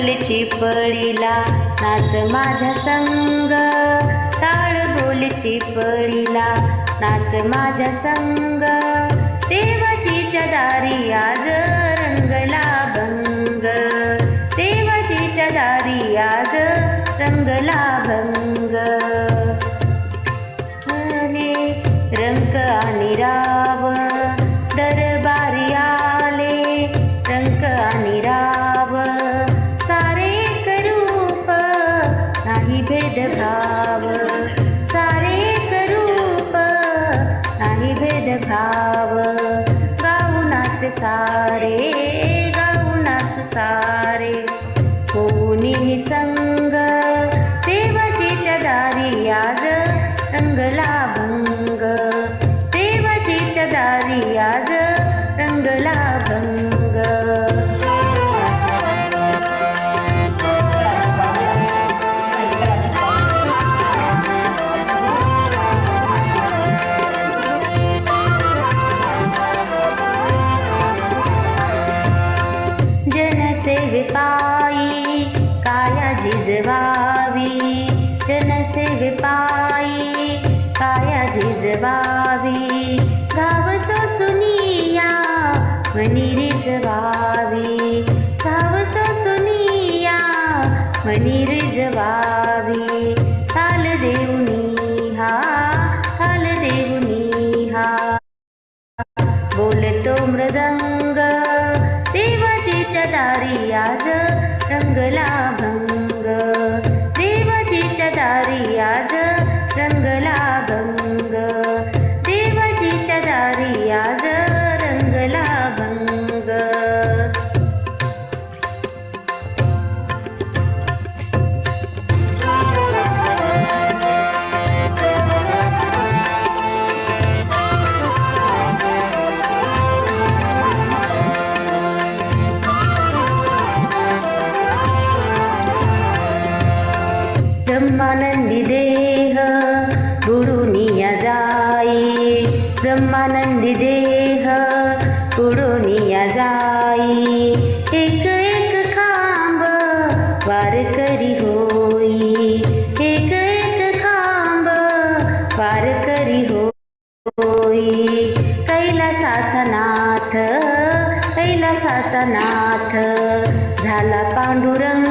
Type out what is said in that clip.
बोलची पळीला नाच माझ्या संग, टाळ बोलची पळीला नाच माझ्या संग. देवाचीच्या दारी आज रंगला भंग, देवाचीच्या दारी आज रंगला भंग. रंक आणि राव दरबारी आले, रंक आणि राव सारे एक रूप नाही भेदभाव, सारे एक रूप नाही भेदभाव. गाऊनाच सारे, गाऊनाच सारे कोणी संग, देवाचीच्या दारी आज रंगला भंग, देवाचीच्या दारी आज रंगला भंग. जनसेवे पायी काया झिजवावी, जनसेवे पायी काया झिजवावी. गाव सोसुनिया मनी रिजवावी, गाव सोसुनिया मनी रिजवावी. ताल देऊनी हा, ताल देऊनी हा बोलतो मृदंग, देवाचीच्या दारी आज रंगला भंग, देवाचीच्या दारी आज रंगला भंग, देवाचीच्या दारी आज रंगला भंग. ब्रह्मानंदी देह बुडुनिया जाई, ब्रह्मानंदी देह बुडुनिया जाई. एक एक खांब वारकरी होई, एक एक खांब वारकरी होई. कैलासाचा नाथ, कैलासाचा नाथ झाला पांडुरंग,